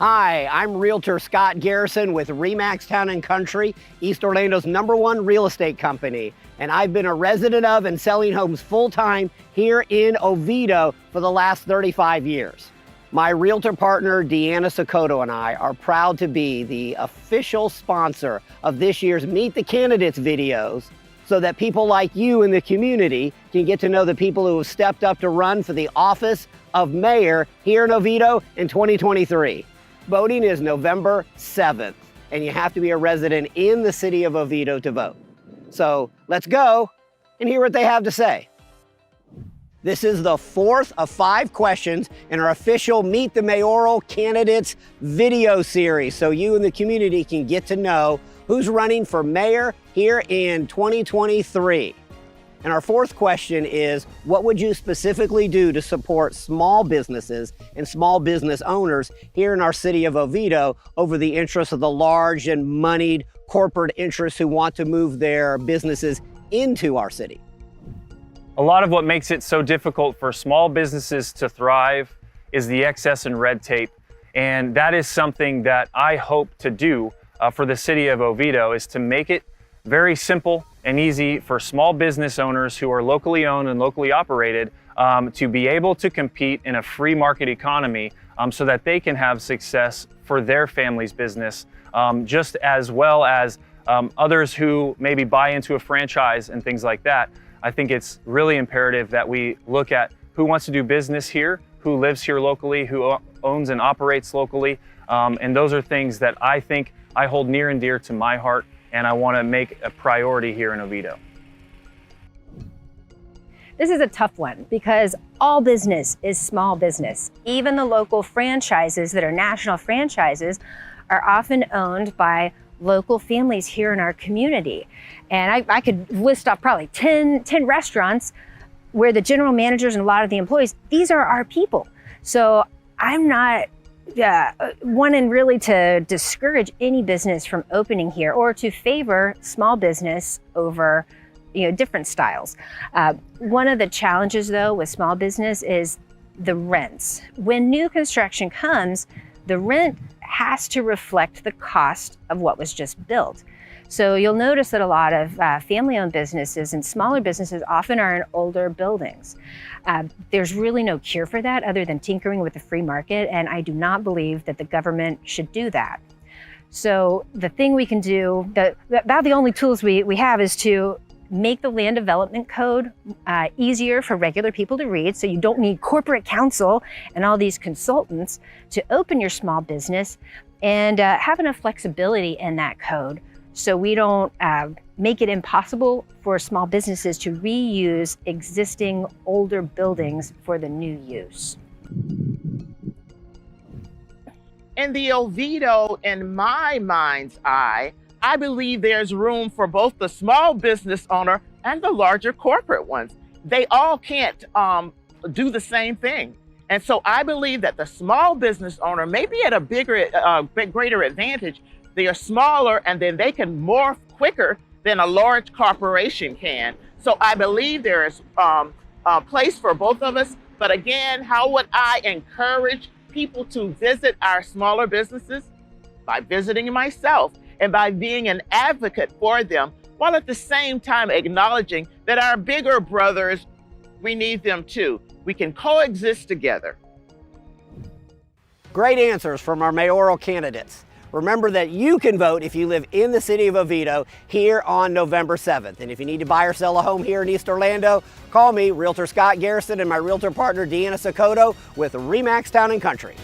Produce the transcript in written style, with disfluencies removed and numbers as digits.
Hi, I'm Realtor Scott Garrison with ReMax Town Country, East Orlando's #1 real estate company. And I've been a resident of and selling homes full-time here in Oviedo for the last 35 years. My realtor partner, Deanna Sokoto, and I are proud to be the official sponsor of this year's Meet the Candidates videos so that people like you in the community can get to know the people who have stepped up to run for the office of mayor here in Oviedo in 2023. Voting is November 7th, and you have to be a resident in the city of Oviedo to vote. So let's go and hear what they have to say. This is the 4th of 5 questions in our official Meet the Mayoral Candidates video series, so you and the community can get to know who's running for mayor here in 2023. And our 4th question is, what would you specifically do to support small businesses and small business owners here in our city of Oviedo over the interests of the large and moneyed corporate interests who want to move their businesses into our city? A lot of what makes it so difficult for small businesses to thrive is the excess in red tape. And that is something that I hope to do for the city of Oviedo, is to make it very simple and easy for small business owners who are locally owned and locally operated to be able to compete in a free market economy so that they can have success for their family's business, just as well as others who maybe buy into a franchise and things like that. I think it's really imperative that we look at who wants to do business here, who lives here locally, who owns and operates locally. And those are things that I think I hold near and dear to my heart, and I want to make a priority here in Oviedo. This is a tough one because all business is small business. Even the local franchises that are national franchises are often owned by local families here in our community. And I could list off probably 10 restaurants where the general managers and a lot of the employees, these are our people. So I'm not wanting really to discourage any business from opening here or to favor small business over different styles. One of the challenges though with small business is the rents. When new construction comes, the rent has to reflect the cost of what was just built. So you'll notice that a lot of family-owned businesses and smaller businesses often are in older buildings. There's really no cure for that other than tinkering with the free market, and I do not believe that the government should do that. So the thing we can do, about the only tools we have is to make the land development code easier for regular people to read, so you don't need corporate counsel and all these consultants to open your small business, and have enough flexibility in that code so we don't make it impossible for small businesses to reuse existing older buildings for the new use. In the Oviedo, in my mind's eye, I believe there's room for both the small business owner and the larger corporate ones. They all can't do the same thing. And so I believe that the small business owner may be at a greater advantage. They are smaller and then they can morph quicker than a large corporation can. So I believe there is a place for both of us. But again, how would I encourage people to visit our smaller businesses? By visiting myself and by being an advocate for them, while at the same time acknowledging that our bigger brothers, we need them too. We can coexist together. Great answers from our mayoral candidates. Remember that you can vote if you live in the city of Oviedo here on November 7th. And if you need to buy or sell a home here in East Orlando, call me, Realtor Scott Garrison, and my realtor partner, Deanna Sokoto with ReMax Town Country.